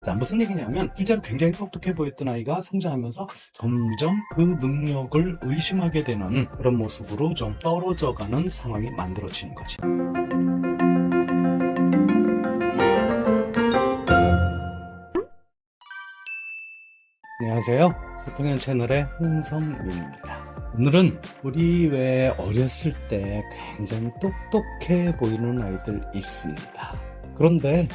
자, 무슨 얘기냐면 실제로 굉장히 똑똑해 보였던 아이가 성장하면서 점점 그 능력을 의심하게 되는 그런 모습으로 좀 떨어져가는 상황이 만들어지는 거지. 안녕하세요. 소통현 채널의 홍성민입니다. 오늘은 우리 왜 어렸을 때 굉장히 똑똑해 보이는 아이들 있습니다. 그런데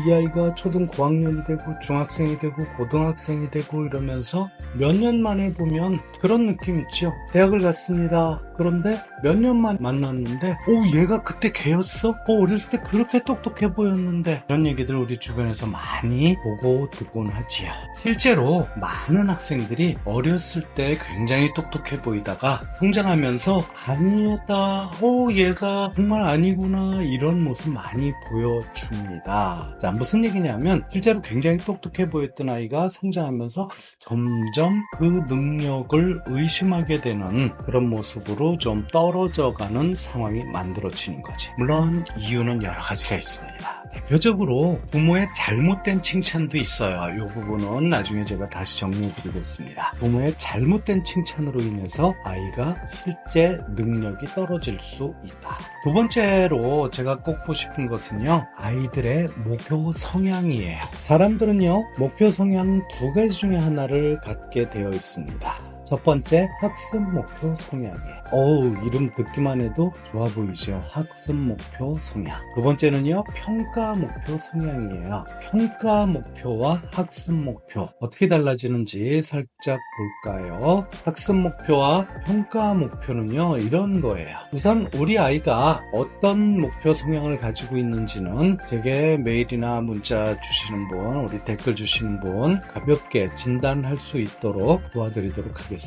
이 아이가 초등 고학년이 되고 중학생이 되고 고등학생이 되고 이러면서 몇 년 만에 보면 그런 느낌 있죠. 대학을 갔습니다. 그런데 몇 년 만에 만났는데 얘가 그때 걔였어? 어렸을 때 그렇게 똑똑해 보였는데, 이런 얘기들 우리 주변에서 많이 보고 듣곤 하지요. 실제로 많은 학생들이 어렸을 때 굉장히 똑똑해 보이다가 성장하면서 아니었다, 얘가 정말 아니구나, 이런 모습 많이 보여줍니다. 자, 무슨 얘기냐면 실제로 굉장히 똑똑해 보였던 아이가 성장하면서 점점 그 능력을 의심하게 되는 그런 모습으로 좀 떨어져가는 상황이 만들어지는 거지. 물론 이유는 여러 가지가 있습니다. 대표적으로 부모의 잘못된 칭찬도 있어요. 이 부분은 나중에 제가 다시 정리해 드리겠습니다. 부모의 잘못된 칭찬으로 인해서 아이가 실제 능력이 떨어질 수 있다. 두 번째로 제가 꼭 보고 싶은 것은요, 아이들의 목표 성향이에요. 사람들은요, 목표 성향 두 가지 중에 하나를 갖게 되어 있습니다. 첫 번째, 학습 목표 성향이에요. 이름 듣기만 해도 좋아 보이죠? 학습 목표 성향. 두 번째는요, 평가 목표 성향이에요. 평가 목표와 학습 목표 어떻게 달라지는지 살짝 볼까요? 학습 목표와 평가 목표는요, 이런 거예요. 우선 우리 아이가 어떤 목표 성향을 가지고 있는지는 제게 메일이나 문자 주시는 분, 우리 댓글 주시는 분 가볍게 진단할 수 있도록 도와드리도록 하겠습니다.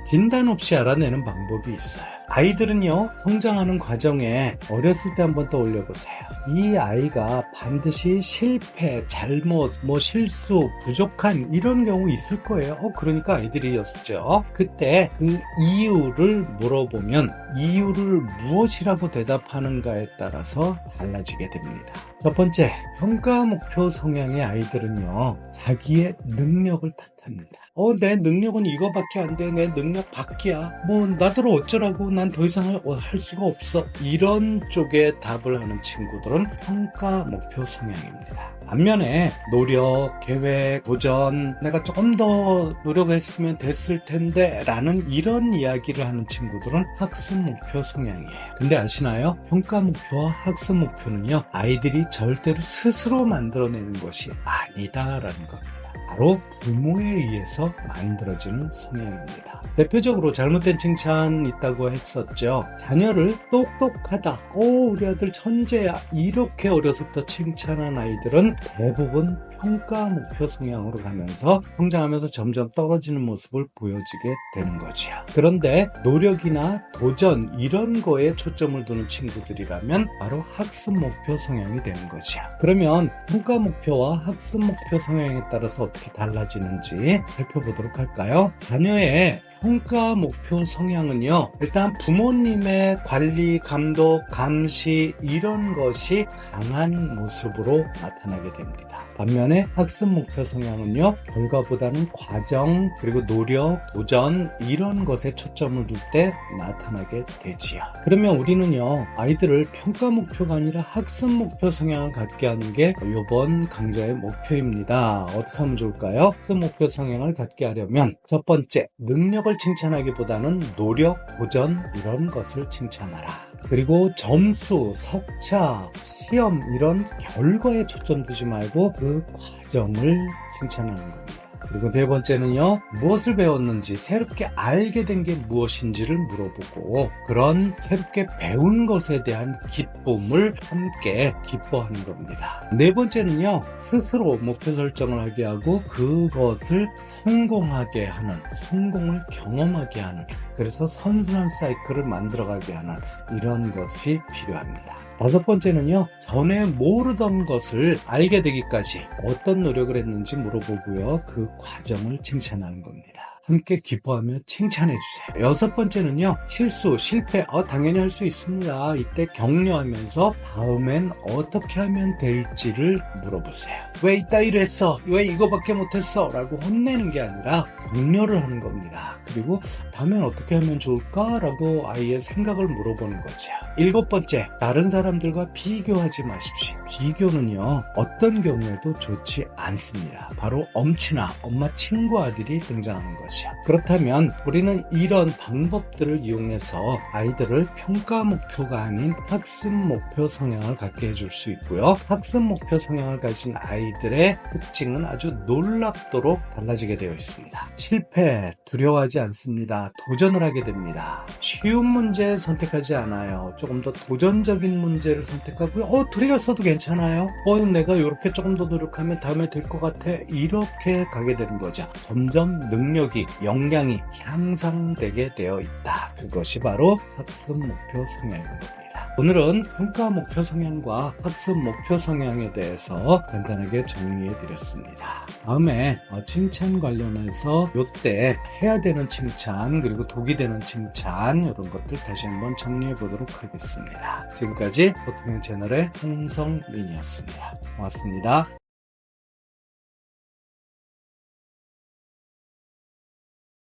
진단 없이 알아내는 방법이 있어요. 아이들은요, 성장하는 과정에 어렸을 때 한번 떠올려 보세요. 이 아이가 반드시 실패, 잘못, 실수, 부족한 이런 경우 있을 거예요. 그러니까 아이들이었죠. 그때 그 이유를 물어보면 이유를 무엇이라고 대답하는가에 따라서 달라지게 됩니다. 첫 번째, 평가 목표 성향의 아이들은요, 자기의 능력을 탓합니다. 내 능력은 이거밖에 안 돼. 내 능력 밖이야. 나더러 어쩌라고. 난 더 이상 할 수가 없어. 이런 쪽에 답을 하는 친구들은 평가 목표 성향입니다. 반면에 노력, 계획, 도전, 내가 조금 더 노력했으면 됐을 텐데 라는 이런 이야기를 하는 친구들은 학습 목표 성향이에요. 근데 아시나요? 평가 목표와 학습 목표는요, 아이들이 절대로 스스로 만들어내는 것이 아니다라는 겁니다. 바로 부모에 의해서 만들어지는 성향입니다. 대표적으로 잘못된 칭찬 있다고 했었죠. 자녀를 똑똑하다, 우리 아들 천재야, 이렇게 어려서부터 칭찬한 아이들은 대부분 평가 목표 성향으로 가면서 성장하면서 점점 떨어지는 모습을 보여지게 되는 거죠. 그런데 노력이나 도전 이런 거에 초점을 두는 친구들이라면 바로 학습 목표 성향이 되는 거죠. 그러면 평가 목표와 학습 목표 성향에 따라서 어떻게 달라지는지 살펴보도록 할까요? 자녀의 평가 목표 성향은요, 일단 부모님의 관리, 감독, 감시 이런 것이 강한 모습으로 나타나게 됩니다. 반면에 학습 목표 성향은요, 결과보다는 과정, 그리고 노력, 도전 이런 것에 초점을 둘 때 나타나게 되지요. 그러면 우리는요, 아이들을 평가 목표가 아니라 학습 목표 성향을 갖게 하는 게 이번 강좌의 목표입니다. 어떻게 하면 좋을까요? 학습 목표 성향을 갖게 하려면 첫 번째, 능력을 칭찬하기보다는 노력, 도전 이런 것을 칭찬하라. 그리고 점수, 석차, 시험 이런 결과에 초점 두지 말고 그 과정을 칭찬하는 겁니다. 그리고 세 번째는요, 무엇을 배웠는지, 새롭게 알게 된 게 무엇인지를 물어보고 그런 새롭게 배운 것에 대한 기쁨을 함께 기뻐하는 겁니다. 네 번째는요, 스스로 목표 설정을 하게 하고 그것을 성공하게 하는, 성공을 경험하게 하는, 그래서 선순환 사이클을 만들어가게 하는 이런 것이 필요합니다. 다섯 번째는요, 전에 모르던 것을 알게 되기까지 어떤 노력을 했는지 물어보고요, 그 과정을 칭찬하는 겁니다. 함께 기뻐하며 칭찬해 주세요. 여섯 번째는요, 실수, 실패, 당연히 할 수 있습니다. 이때 격려하면서 다음엔 어떻게 하면 될지를 물어보세요. 왜 이따위로 했어? 왜 이거밖에 못했어? 라고 혼내는 게 아니라 격려를 하는 겁니다. 그리고 다음엔 어떻게 하면 좋을까? 라고 아이의 생각을 물어보는 거죠. 일곱 번째, 다른 사람들과 비교하지 마십시오. 비교는요, 어떤 경우에도 좋지 않습니다. 바로 엄친아, 엄마 친구 아들이 등장하는 거죠. 그렇다면 우리는 이런 방법들을 이용해서 아이들을 평가 목표가 아닌 학습 목표 성향을 갖게 해줄 수 있고요. 학습 목표 성향을 가진 아이들의 특징은 아주 놀랍도록 달라지게 되어 있습니다. 실패, 두려워하지 않습니다. 도전을 하게 됩니다. 쉬운 문제 선택하지 않아요. 조금 더 도전적인 문제를 선택하고요. 틀렸어도 괜찮아요. 내가 이렇게 조금 더 노력하면 다음에 될 것 같아. 이렇게 가게 되는 거죠. 점점 능력이, 역량이 향상되게 되어 있다. 그것이 바로 학습 목표 성향인 겁니다. 오늘은 평가 목표 성향과 학습 목표 성향에 대해서 간단하게 정리해 드렸습니다. 다음에 칭찬 관련해서 이때 해야 되는 칭찬, 그리고 독이 되는 칭찬, 이런 것들 다시 한번 정리해 보도록 하겠습니다. 지금까지 보통형 채널의 홍성민이었습니다. 고맙습니다.